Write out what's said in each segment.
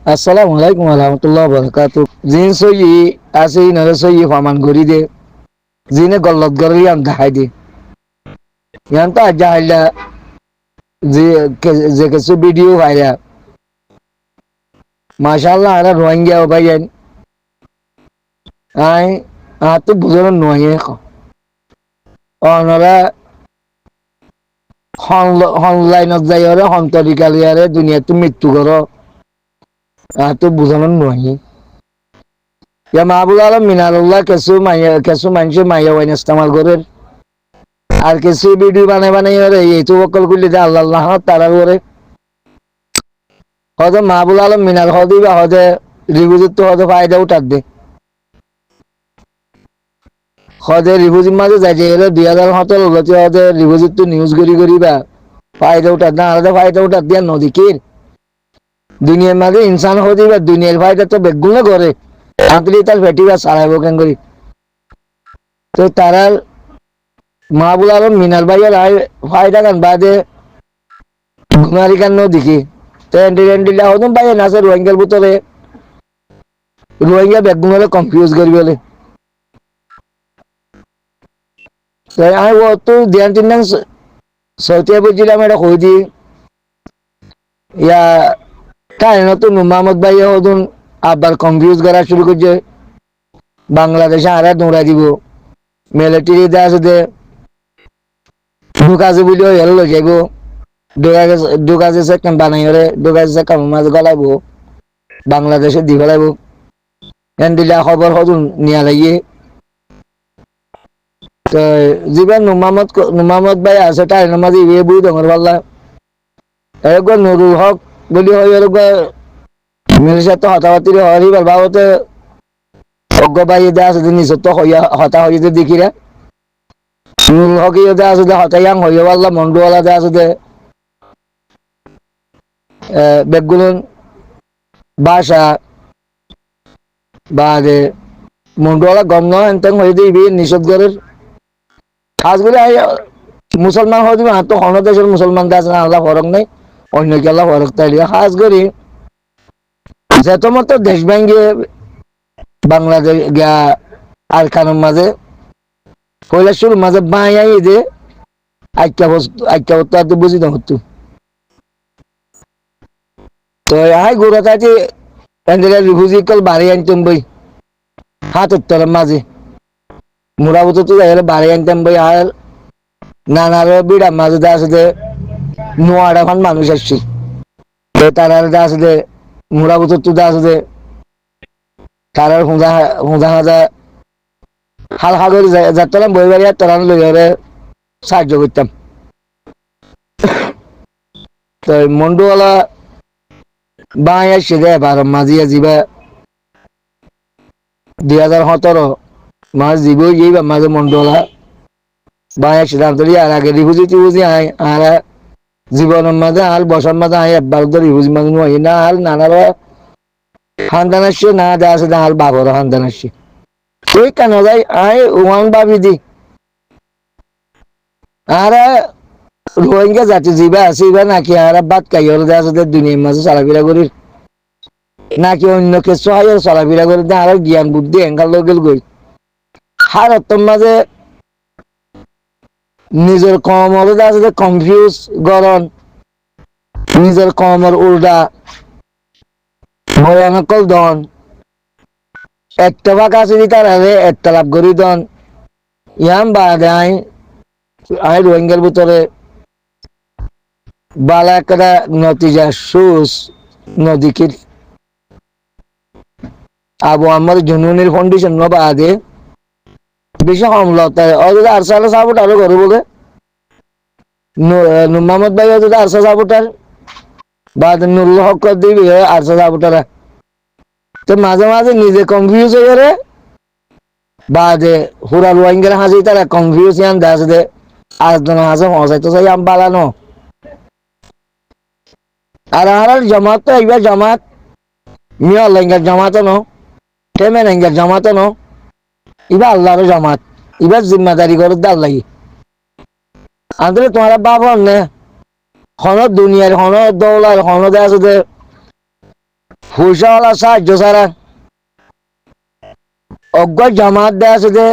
Assalamu alaikum warahmatullahi wabarakatuh. Jin soyi asi na soyi faman gori de. Jine gollot gori yan dahai de. Yan ta jahila je ke su video haya. Mashallah ana Rohingya bayan. Ai atu buzono noye ko. Onora online jayore hon tarikaliyare dunia tu mৃত্যু goro. Atu buzono noye. Ya Mahbub Alam Minarullah kesu manche maya wain istemal করেন আর কিছু video বানাই ওরে এই তো বকল গুলি দে আল্লাহ তাআলা করে হযরত মাহবুব আলম মিনার হদি বা হদে রিভিউজ তো হদে ফায়দা উঠাত দে হদে রিভিউজ মাঝে যাই যে এর 2017 হতে হদে রিভিউজ তো নিউজ গরি বা ফায়দা উঠাত না আলাদা ফায়দা উঠাত দিয়া নদী কি দুনিয়ার মাঝে ইনসান হদি বা দুনিয়ার ফায়দা তো বেগুন করে আন্তরি তার ফেটিবা সারাইবো কেন করি তো তারা মাহবুব আলম মিনার ভাইয়ের ফায়দা গান বাদে ঘুমারি কান নদীকে টেন্ডিলা হতুন ভাই নাসে রোহিঙ্গার ভিতরে রোহিঙ্গা বেগুনরে কনফিউজ করি বলে আমি ও তো ধ্যান তিন সৌতিয়া বুঝছিলাম এটা কই দি ইয়া কারণ নতুন মোহাম্মদ ভাই হতুন আবার কনফিউজ করা শুরু করছে বাংলাদেশে আরে দৌড়া দিব মিলিটারিতে আছে দে ঢুকাছে বুঝলেও হেল লই যাইব ঢুকাছে সে কেন বানাই ওরে ঢুকাছে সে কাম মাঝে গলাইব বাংলাদেশে দি ফেলাইব এন দিলা খবর হতুন নিয়া লাগিয়ে তো জীবন নুমামত ভাই আছে তাই নামাজি ইয়ে বুঝি ডর পাল্লা এরকম নুরুল হক বলি হয় এরকম মিলিশিয়া তো হতাহতির হরি বাবতে অজ্ঞ ভাই দে আছে নিজের তো হতা হইতে দেখিরা নুরুল হক ইয়ে আছে দে হতায়াং হইয়া পাল্লা মন্ডুয়ালা দে আছে দে বেগুন ভাষা বা দে মন্ডুয়ালা গম নয় এনতেন হয়ে দিবি নিষেধ করে খাস করে মুসলমান হয়ে দিবি তো অন্য দেশের মুসলমান আছে না আল্লাহ ফরক নেই অন্য কি আল্লাহ ফরক তাইলে খাস করি যেত মতো দেশ ভাঙ্গে বাংলাদেশ গিয়া আর খানোর মাঝে কৈলাসুর মাঝে বাঁয়াই দে আইকা তো বুঝি না হতো তো আই গোড়াতে এন্ডেলা রিফিউজিক্যাল বাড়ি আনতাম বই হাত উত্তর মাঝে মুরাবত তো যাই বাড়ি আনতাম বই আর নানার বিড়া মাঝে দা আছে নোয়াডা খান মানুষ আসছি তারার দা আছে মুরাবত তো দা আছে তারার হুঁজা হাজা হালকা করে যাতাম বই বাড়ি আর তারা লই সাহায্য করতাম তো মন্ডুওয়ালা বাঁই আসছে দে এবার মাঝিয়া যাবা 2017 মাঝ জীবই যাইবা মাঝে মন্ডুওয়ালা বাঁই আসছে দাঁতরি আর আগে রিফিউজি আয় আর জীবনের মাঝে হাল বসার মাঝে আয় একবার তো রিফিউজি মাঝে নয় না হাল নানারা খানদান আসছে না দে আছে না হাল বাবর খানদান আসছে ওই কেন যাই আয় ওয়ান ভাবি দি আর রোহিঙ্গা জাতি যাবা আছে নাকি আর বাদ খাই ওর দেওয়া আছে দুনিয়ার মাঝে চলাফেরা করি নাকি অন্য কিছু হয় চলাফেরা করে দেয় আর জ্ঞান বুদ্ধি এঙ্গাল লগেল গই আর তোর মাঝে নিজের কমর আছে কনফিউজ গরম নিজের কমর উল্টা ভয়ানকল দন একটা ভাগ আছে তার আগে একটা লাভ করি দন ইয়াম বাদে আই রোহিঙ্গার ভিতরে বালা একটা নতিজা সুস নদীকির আবু আমার জুনুনের কন্ডিশন ন বাদে বেশি হামলতা অযথা আরসালা সাপোর্ট আরো করবো বলে মোহাম্মদ ভাই অযথা আরসা সাপোর্টার বাদ নুরুল হক দিবি আরসা সাপোর্টারা তো মাঝে মাঝে নিজে কনফিউজ হয়ে গেলে বাদে হুরা রোহিঙ্গার হাসি তারা কনফিউজ ইয়ান দাস দে আজ দনা হাসে হসাই তো সাই আম বালানো আর জমাত তো এইবার জমাত মিয়া লেঙ্গার জমাতো ন টেমে লেঙ্গার জমাতো ন এবার আল্লাহর জমাত এবার জিম্মাদারি করে দাল লাগি আন্তরে তোমার বাবন নে হন দুনিয়ার হন দৌলার হন দে আছে পয়সাওয়ালা সাহায্য ছাড়া অজ্ঞ জামাত দেয়া আছে যে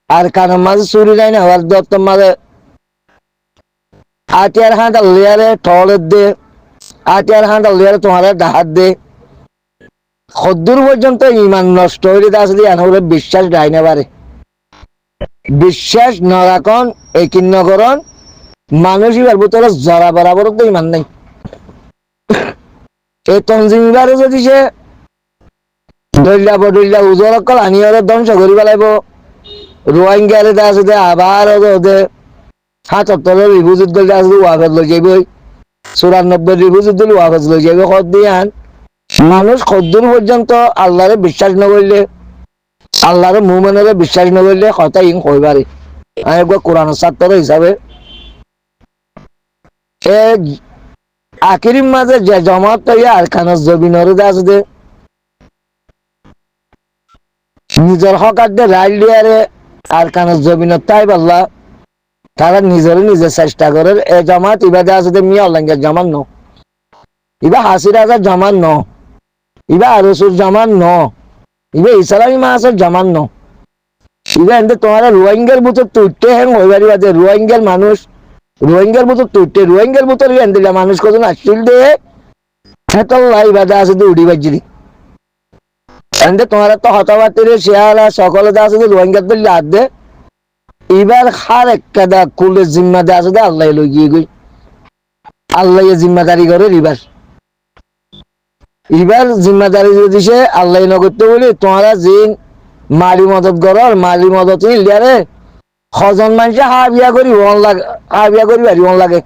আর কানের মাঝে চুরি নাই না আর দপ্তর মাঝে আটিয়ার হাঁটা লিয়ারে টলের দে আটিয়ার হাঁটা লিয়ারে তোমার ডাহাত দে সদ্দূর পর্যন্ত ইমান নষ্ট হইলে তা আসলে আনহলে বিশ্বাস ডাই না পারে বিশ্বাস না রাখন একিন নগরণ মানুষ ইবার ভিতরে জরা বরাবর তো ইমান নাই এই তঞ্জিমিবারে যদি সে ধরিলা বদলিলা উজর অকল আনিয়রে ধ্বংস করি পেলাইব রোহিঙ্গারে দা আছে আবার ওদের ৭৭ রিভিউজুত গেলে আসলে ওয়াফেজ লই যাইব ৯৪ রিভিউজুত দিলে ওয়াফেজ লই যাইব খদ দিয়ে আন মানুষ কদ্দূর পর্যন্ত আল্লাহরে বিশ্বাস নকরিলে আল্লাহর মুমিনের বিশ্বাস নকরিলে কথা ইন কই পারে আমি একবার কোরআন ছাত্র হিসাবে এ আখিরির মাঝে যে জমাত তৈরি আর খানাস জবিনরে আছে নিজের হকারদে রাইল দিয়ারে আর কানাস জবিনত তাই পাল্লা তারা নিজে চেষ্টা করে এ জামাত ইবাদে আছে মিয়া অলাঙ্গের জামান ন ইবা হাসির হাজার জামান ন ইবা আরসুর জামান ন ইবা ইসলামী মাসের জামান ন ইবা এতে তোমার রোহিঙ্গার ভিতর তুইটে হ্যাং হয়ে পারি বাদে রোহিঙ্গার মানুষ রোহিঙ্গার ভিতর তুইটে রোহিঙ্গার ভিতর দিলা মানুষ কজন আসছিল দে হেতল্লা ইবাদে আছে উড়ি বাজিরি এতে তোমার তো হতাবাতিরে শেয়ালা সকলে দা আছে রোহিঙ্গার দিল্লি হাত দে এবার হার একটা কুলের জিম্মাদা আছে আল্লাহ লই গিয়ে গই আল্লাহ জিম্মাদারি করে এবার জিম্মাদারি যদি সে আল্লাহ নগরতে বলি তোমরা জিন মালি মদত করর মালি মদত নিলে সজন মানুষে হাবিয়া করি হাবিয়া করি বাড়ি লাগে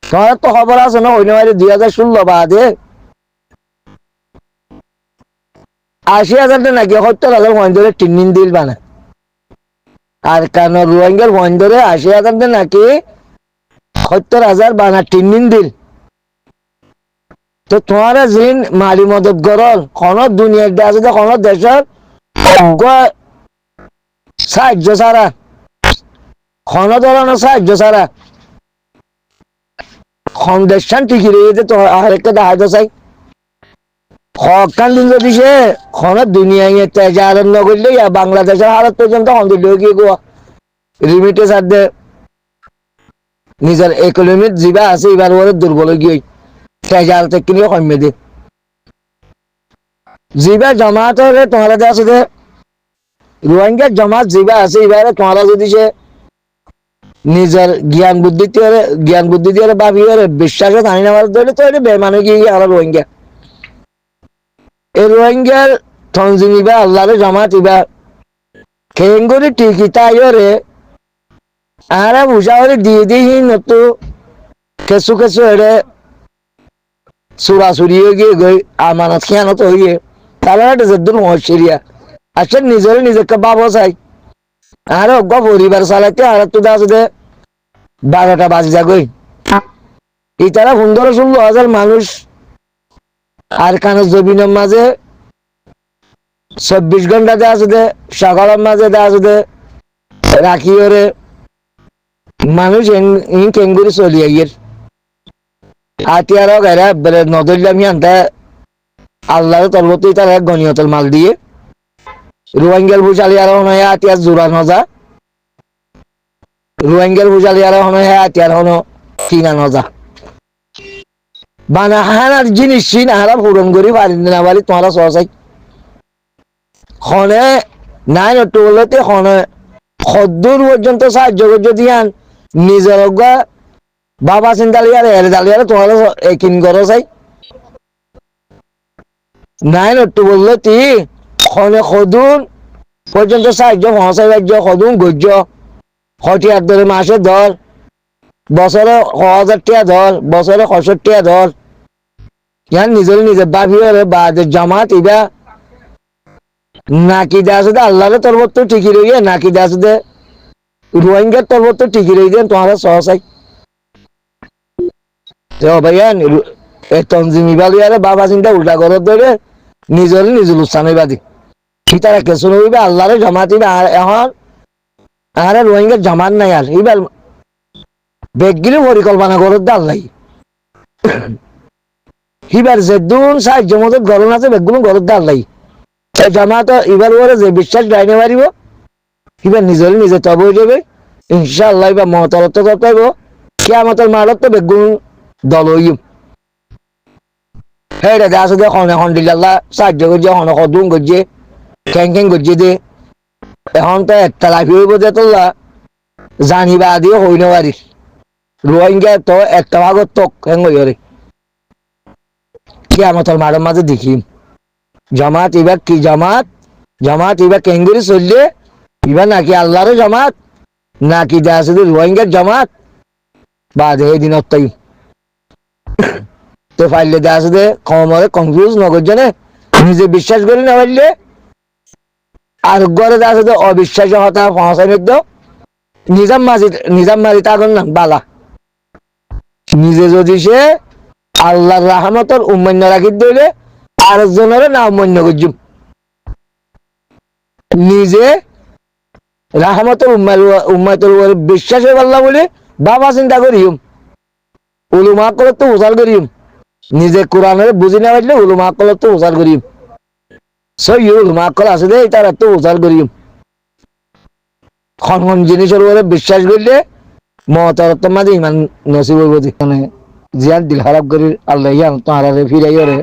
তোমার তো খবর আছে না ওই মারি ২০১৬ বাদে ৮০,০০০ নাকি ৭০,০০০ মহিন্দরে ৩ দিন দিল বানা আর কেন রোহিঙ্গার বন্ধরে ৮০,০০০ নাকি ৭০,০০০ বানা ৩ দিন দিল তো তোমার জিন মালি মদত গরল কোন দুনিয়ার আছে যে কোন দেশের সাহায্য ছাড়া কোন ধরনের সাহায্য ছাড়া কোন দেশান টিকি রয়েছে তো আরেকটা দেখা চাই হকান দিন যদি সে কোন দুনিয়ায় তেজারণ নগরলে বাংলাদেশের হালত পর্যন্ত রিমিটে সাথে নিজের ইকোনমিক জিবা আছে এবার ওর দুর্বল গিয়ে তেজার থেকে কমে দে জিবা জমাত হলে তোমার আছে যে রোহিঙ্গার জমাত জিবা আছে এবারে তোমার যদি সে নিজের জ্ঞান বুদ্ধি দিয়ে ভাবি বিশ্বাসে জানি না ধরলে তো এটা বেমানে গিয়ে আমরা রোহিঙ্গা এই রোহিঙ্গার তঞ্জিমিবা আল্লাহরে জমাত ইবা খেঙ্গুরি টিকি তাই রে আরে বুঝা হলে দিয়ে দিই নতু কেঁচু এড়ে চুরাচুরি হয়ে গিয়ে গই আমানত খেয়ানত হইয়ে তাহলে একটা যেদুর মহসিরিয়া আসলে নিজেকে বাবো চাই আরে অজ্ঞ পরিবার চালাইতে আর তো আছে দে ১২টা বাজি যাগই ইতারা ১৫-১৬ মানুষ আর কানের জবিনের মাঝে ২৪ ঘন্টাতে আছে দে সকালের মাঝে আছে দে রাখি ওরে মানুষ কেঙ্গুরি চলিয়ে গিয়ে আতিয়ারও গাইরা বেড়ে নদরলাম আনতে আল্লাহর তলবতেই তার এক গণিয়তল মাল দিয়ে রোহিঙ্গার বুঝালি আরো নয় আতিয়ার জোড়া নজা রোহিঙ্গার বুঝালি আরো নয় আতিয়ার হনো কিনা নজা বানা হানার জিনিস চিন হারা পূরণ করি পারি না পারি তোমারা সহসাই খনে নাই নটু বলতে খনে সদ্দূর পর্যন্ত সাহায্য যদি আন নিজের বাবা চিন্তালিয়ারে এর দালিয়ারে তোমার একিন করো চাই নাই নটু বললে তি খনে সদুন পর্যন্ত সাহায্য পৌঁছাই রাজ্য সদুন গজ্য হঠিয়ার ধরে মাসে ধর বছরে ১,০০০ টাকা ধর বছরে ৬০০ টাকা ধর ইয়ার নিজে ভাবি বা জামাত ইবা নাকি দে আছে আল্লাহরে তরবত তো ঠিকই রইয়ে নাকি দে আছে রোহিঙ্গার তরবত তো ঠিকই রই দেন তোমার সহসাই তো ভাইয়া এই তঞ্জিমি বালিয়ারে বাবা চিন্তা উল্টা করত ধরে নিজে উৎসান বাদী সীতারা কেসন হইবে আল্লাহরে জামাত ইবা এখন আরে রোহিঙ্গার জামাত নাই আর এইবার বেগগিরি পরিকল্পনা করত দে আল্লাহ হিবার যে দুন সাহায্য মতো গরম আছে বেগুলো গরম দাঁড় লাই জামাত এবার ওরে যে বিশ্বাস ডাইনে মারিব হিবার নিজের নিজে তব হয়ে যাবে ইনশাআল্লাহ বা মহতরত্ব করতে হইব কিয়ামতের মালত তো বেগুন দল হইম হ্যাঁ রে দাস দে এখন দিল্লাহ সাহায্য করছে এখন কদুম করছে খ্যাং খ্যাং করছে দে এখন তো একটা লাইফ হইব যে তোলা জানিবা আদিও হই না পারিস রোহিঙ্গা তো একটা ভাগত তক হ্যাং হই রে কিয়ামতের মাঠের মাঝে দেখিম জামাত এবার কি জামাত জামাত এবার কেঙ্গুরি চললে এবার নাকি আল্লাহরও জামাত নাকি দেয়া শুধু রোহিঙ্গার জামাত বা এই দিন তাই তো ফাইলে দেয়া শুধু কমরে কনফিউজ নগর জানে নিজে বিশ্বাস করি না পারলে আর ঘরে দেয়া শুধু অবিশ্বাসী হতা পৌঁছাই নিত নিজাম মারি তাগর না বালা নিজে যদি সে আল্লাহর রাহমতের উম্মান্য রাখি দিলে আরেকজনের না উম্মান্য করছুম নিজে রাহমতের উম্মাতের উপরে বিশ্বাস হয়ে পারলাম বলে বাবা চিন্তা করিম উলুমা কলে তো উজাল করিম নিজে কোরআনের বুঝি না পারলে উলুমা কলে তো উজাল করিম সই উলুমা কল আছে দে তারা তো উজাল করিম খন জিনিসের উপরে বিশ্বাস করলে মহতরত্ব মাঝে ইমান নসিব হইব মানে জিয়ান দিল খারাপ করি আল্লাহ ইয়ান তাহারে ফিরাই রে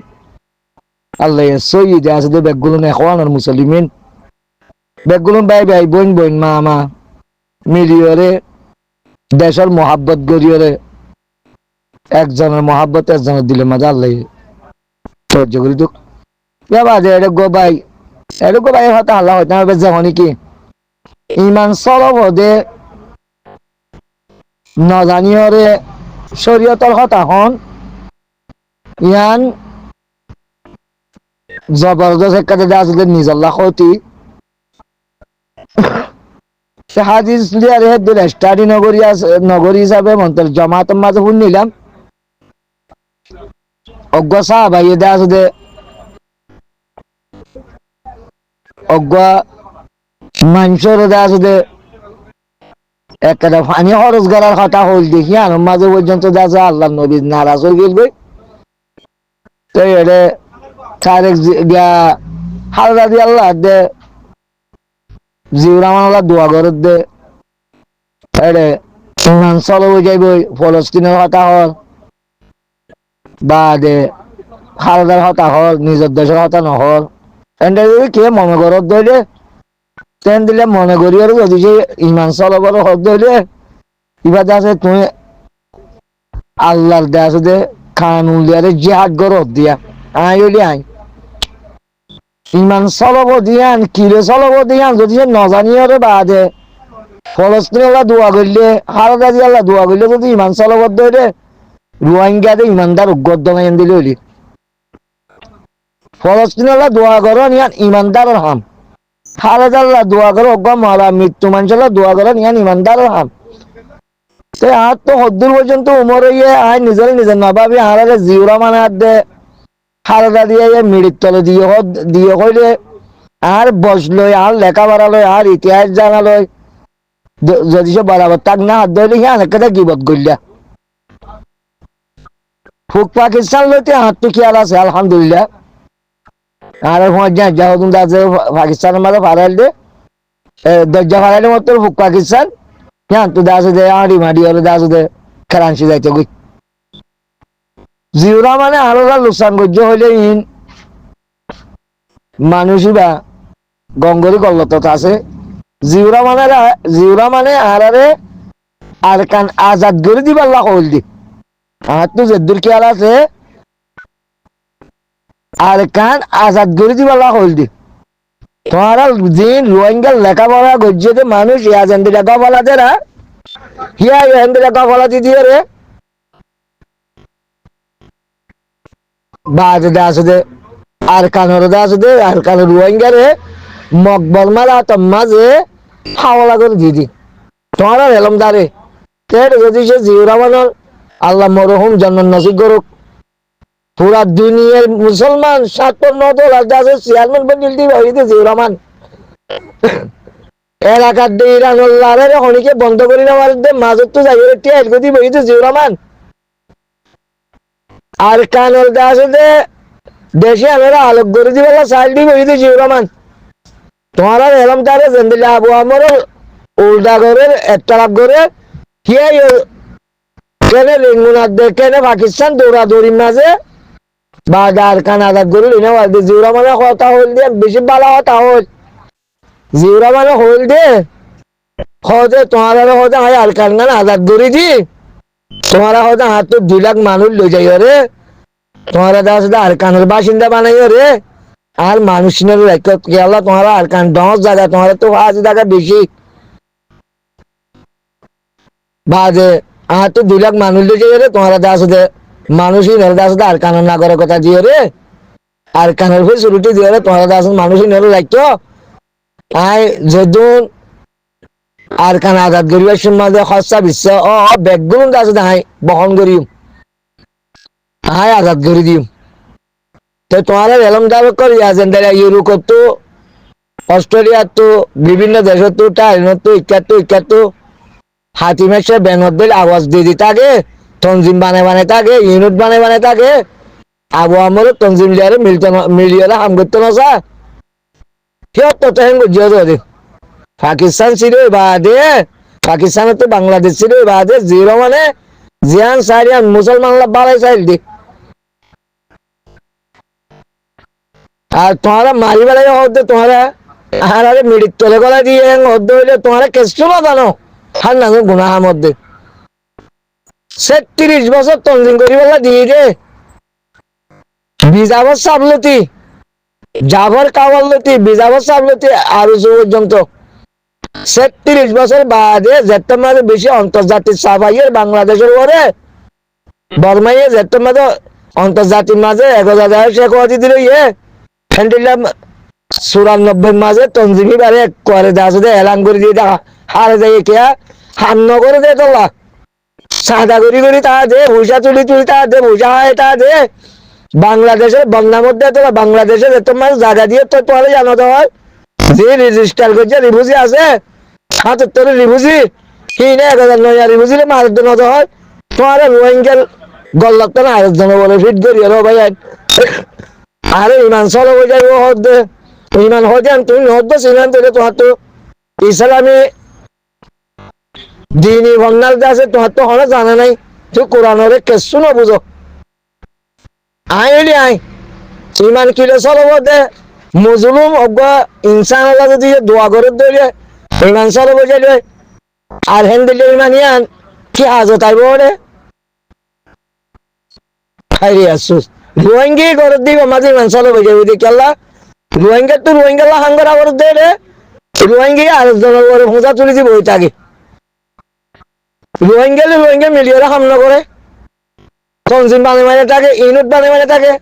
আল্লাহ সই দে আছে দে বেগুলো নেখানোর মুসলিমিন বেগুলো বাই বাই বোন বোন মা মা মিলিয়রে দেশের মহাব্বত গড়িয়রে একজনের মহাব্বত একজনের দিলে মাঝে আল্লাহ সহ্য করি তো বাজে এটা গো ভাই হয়তো আল্লাহ হয়তো হবে যেমন কি ইমান সলব দে নজানিয়রে শরীয়তর কথা হন ইয়ান জবরদস্ত একাদে দেওয়া আছে নিজল্লা ক্ষতি হাদিস লিয়ারে হেদ্দুল স্টাডি নগরী হিসাবে মন্তর জামাতের মাঝে ফুল নিলাম অজ্ঞ সাহাবাই দেওয়া আছে অজ্ঞ মানুষের দেওয়া আছে একটা পানি খরচ করার কথা হল দেখি আর মাঝে পর্যন্ত দেওয়া আছে আল্লাহ নবী নারাজ হয়ে গেল তো এটা তারেক হালদা দিয়ে আল্লাহ দে জিউরামান দোয়া ঘরের দে এরে ইমান চলো যাইব ফলস্তিনের কথা হল বা দে হালদার কথা হল নিজের দেশের কথা নহল এনে যদি কে মনে ঘরত দইলে তেন দিলে মনে করি আর যদি সে ইমান চলবার হক দইলে এবার আছে তুমি আল্লাহর দে আছে দে খান উলিয়ারে জিহাদ ঘরত দিয়া আই হইলি আই ইমান চলব দিয়ান কিরে চলব দিয়ান যদি সে নজানিয়রে বাদে ফলস্তিনরা দোয়া করলে হালদা দিয়ে আল্লাহ দোয়া করলে যদি ইমান চলব দইলে রোহিঙ্গাতে ইমানদার উগ্গত নাইন দিলে হইলি ফলস্তিনরা দোয়া করো নিয়ান ইমানদারের হাম হালদা আল্লাহ দোয়া করো অজ্ঞ মারা মৃত্যু মানুষের দোয়া করো নিয়ান ইমানদারের হাম তো আর তো হদ্দুর পর্যন্ত উমর ইয়ে আয় নিজের নবাবি হারারে জিউরা মানে আর দে হালদা দিয়ে মিড়ির তলে দিয়ে কইলে আর বসলই আর লেখাপড়া লয় আর ইতিহাস জানা লয় যদি সে বরাবর তাক না হাত ধরলে হ্যাঁ একটা গিবত করলা ফুক পাকিস্তান লইতে হাতটো খেয়াল আছে আলহামদুলিল্লাহ আর পাকিস্তানের মাঝে ফারাইল দে দরজা ফারাইলে মতো ফুক পাকিস্তান হ্যাঁ তো দাস দে আড়ি মাড়ি হলে দাস দে খেলাংশি যাইতে গই জিউরা মানে আরো লোকসান গজ্য হইলে ইন মানুষই বা গঙ্গরি গল্লত আছে জিউরা মানে আরে আর কান আজাদ করে দিবার লাখ হইল দি আর তো যেদুর খেয়াল আছে আর কান আজাদ করে দিবার লাখ হইল দি তোমারা দিন রোহিঙ্গার লেখাপড়া গজ্জে মানুষ ইয়াজেন্দি লেখাপড়া দেরা হিয়া হিন্দি লেখাপড়া দিয়ে রে বাজে আছে দে আর কানের আছে দে আর কানের রোহিঙ্গারে মকবল মারা তো মাঝে হাওলা করে দিদি তোমার এলম দারে যদি সে জিউরামানের আল্লাহ মরহুম জন্ম নসিব করুক পুরা দুনিয়ার মুসলমান 7-9 আছে চেয়ারম্যান বন্দিল দিবে হইতে জিউরামান এলাকার দিয়ে ইরানুল্লাহরে হনিকে বন্ধ করি না মাঝে তো যাই টিয়ার গদি বইতে জিউরামান আর কানল দাসে দেশে আমরা আলোক করে দিবেলা সাইল দিব হইতে জিওরামান তোমারা এলাম তারে জেন্দিলে আবু আমর উল্টা করে একটা লাভ করে কে কেনে রেঙ্গুনার কেনে পাকিস্তান দৌড়াদৌড়ির মাঝে বা আরকান আজাদ করে জিওরামানের কথা হল দিয়ে বেশি ভালো কথা হল জিওরামানের হল দিয়ে হতে তোমার হতে হয় আরকান গান আজাদ করে দি তোমারা হতে হাত তো 2 লাখ মানুষ লই যাই রে তোমারা দাদা আরকানের বাসিন্দা বানাই রে আর মানুষ গেল তোমার আরকান 10 জায়গা তোমার তো 5 জায়গা বেশি বাজে আর তো 2 লাখ মানুষ লই যাই রে তোমারা দাদা মানুষই নেই দাদা আরকানের নাগরিকতা দিয়ে রে আরকানের ফের শুরুটি দিয়ে রে তোমারা দাদা মানুষই নেই রাখতো আয় যদুন আরকান আজাদ করিবার সম্বন্ধে খরচা বিশ্ব ব্যাগগুলো আছে হাই বহন করি হাই আজাদ করে দিম তো তোমার এলম দাবি করি এজেন্ডা ইউরোপ তো অস্ট্রেলিয়া তো বিভিন্ন দেশ তো টাইনত তো ইকাতো হাতিমের ব্যানদের আওয়াজ দিয়ে দিতে আগে তঞ্জিম বানায় থাকে ইউনিট বানায় থাকে আবু আমর তঞ্জিম লিয়ারে মিলিয়ে হাম করতে না চা কেউ তো হেন করছে পাকিস্তান ছিল বাদে পাকিস্তানে তো বাংলাদেশ ছিল বাদে জিরো মানে জিয়ান সারিয়ান মুসলমান বাড়াই চাইল দি আর তোমারা মারি বেড়াই হতে তোমারা আর আরে মিডিক তলে গলা দিয়ে হতে হইলে তোমারা কেসছো না জানো আর না গুনাহা মধ্যে 30 বছর তঞ্জিম করি বলা দিয়ে দে বিজাবর সাবলতি জাভর কাওয়ালতি বিজাবর সাবলতি আরো পর্যন্ত 30 বছর বাদে যেতে মাঝে বেশি আন্তর্জাতিক সাফাইয়ের বাংলাদেশের পরে বর্মাইয়ে যেতে মাঝে আন্তর্জাতিক মাঝে 1000 শেখ হাজি দিল হ্যান্ডিলাম 94 মাঝে তঞ্জিমি বারে করে দাসে এলান করে দিয়ে দেখা হারে যাই কে হান্ন করে দে তোলা সাদা করি তা দে ভূষা তুলি তা দে ভূষা হয় তা দে বাংলাদেশের বন্যার মধ্যে তোলা বাংলাদেশে যেতে মাঝে জায়গা দিয়ে তো তোরা জানো তো হয় যে রেজিস্টার করছে রিফুজি আছে 77 রিফুজি কিনে 1009 রিফুজিলে মারতে না হয় তোমার রোহিঙ্গার গল্লাত না আরেকজন বলে ফিট করি রে ভাই আরে ইমান চলো হয়ে যাই হদ ইমান হয়ে যান তুমি হদ ইমান দিলে তোমার তো ইসলামী দিনী বন্যার আছে তোমার তো হলে জানা নাই তুই কোরআনের কেসু না বুঝো আইলি আই ইমান কিলে চলো দে মুজলুম অজ্ঞা ইনসান আল্লাহ যদি দোয়া করে দিলে ইমান চলো বোঝাইলে আর হেন দিলে ইমান ইয়ান কি হাজত আইব রে খাইরে আসুস রোহিঙ্গি করে দিব মাঝে ইমান চলো বোঝাই দেখি আল্লাহ রোহিঙ্গা তো রোহিঙ্গা হাঙ্গার আবার দে রে রোহিঙ্গি আর জনের করে ভোঁজা তুলি দিব ওই তাকে রোহিঙ্গা মিলিয়ে হামলা করে তঞ্জিম বানে থাকে ইউনিট বানে থাকে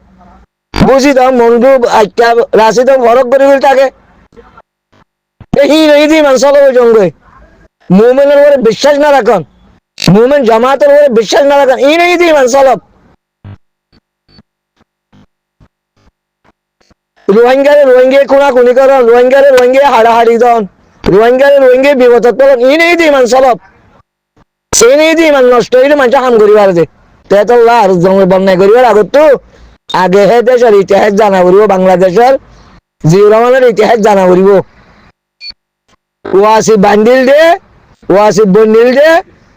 বুঝি দাও মন্ডু আইটা রাশি তো ফরক করে থাকে এই দি মান চলো জঙ্গে মুভমেন্টের উপরে বিশ্বাস না রাখুন মুভমেন্ট জামাতের উপরে বিশ্বাস না রাখুন এই দি মান চলো রোহিঙ্গা কোনাকুনি করন রোহিঙ্গা হাড়াহাড়ি দন রোহিঙ্গা বিপদ এই দি মান চলো এই দি মান নষ্ট হইলে মানুষ হাম করিবার দে তেতল্লা আর জঙ্গে বন্যায় করিবার আগত তো আগে হে দেশের ইতিহাস জানা করিব বাংলাদেশের জিউর রহমানের ইতিহাস জানা করিব ওয়াসি বান্ডিল দে ওয়াসি বন্ডিল দে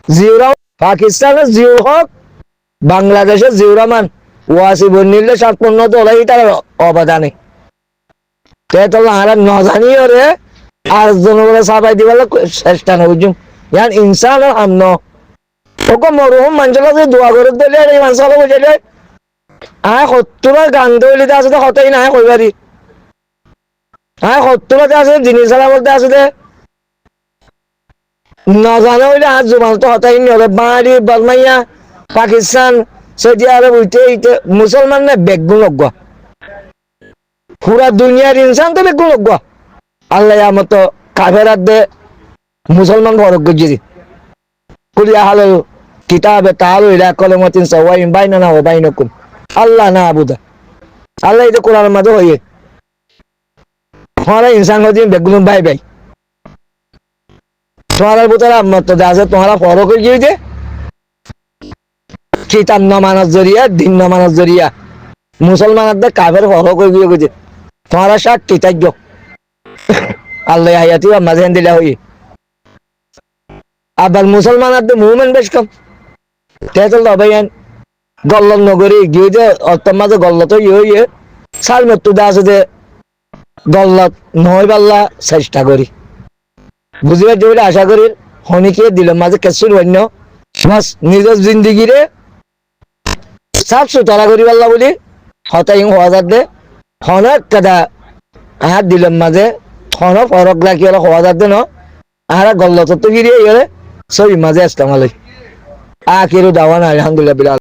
জিউর পাকিস্তানের জিউ হক বাংলাদেশের জিউর রহমান ওয়াসি বন্ডিল দে 57 তো হলাই তার অবদানে তেতল্লা আর না জানিও রে আর জনগণে সাবাই দিবার চেষ্টা না বুঝুম ইয়ান ইনসান আমন ওকে মরহুম মানুষের দোয়া করে দিলে এই মানুষ বুঝাইলে আয় 70 গান দলিতে আছে হতেই না কইবারি আয় 70 আছে জিনিস বলতে আছে না জানা হইলে আজ জুমান তো হতাই নিহলে বাড়ি বলমাইয়া পাকিস্তান সৌদি আরব উঠে মুসলমান না বেগুন লগা পুরা দুনিয়ার ইনসান তো বেগুন লগা আল্লাহ আমার তো কাফেরাত দে মুসলমান ফরক গজি কুলিয়া হালো কিতাবে তাআলু ইলা কলমাতিন সাওয়াইন বাইনানা ওয়া বাইনাকুম আল্লাহ না আবুদা আল্লাহ এটা কোরআনের মধ্যে হইয়ে তোমারা ইনসান হদিন বেগুন ভাই তোমার ভিতরে মত আছে তোমারা ফরক গিয়ে দে খিতান নমানোর জরিয়া দিন নমানোর জরিয়া মুসলমানদের কাফের হর করে গিয়ে গেছে তোমারা সাত কৃতজ্ঞ আল্লাহ হায়াতি মাঝে দিলা হই আবার মুসলমানদের মুভমেন্ট বেশ কম তেতল দবাইন গল্ল নগরী গিয়ে যে অর্থ মাঝে গল্ল তো ইয়ে সার মৃত্যু দা আছে যে গল্ল নয় পাল্লা চেষ্টা করি বুঝিবার যে আশা করি হনিকে দিল মাঝে কেসুর অন্য মাস নিজের জিন্দিগিরে সাফ সুতরা করি পাল্লা বলি হতাই হওয়া যাতে হনক কাদা আহার দিলাম মাঝে হন ফরক রাখি হলো হওয়া যাতে ন আহারা গল্ল তো গিরিয়ে গেলে সবই মাঝে আসতাম আলাই আখিরু দাওয়ানা আলহামদুলিল্লাহ বিল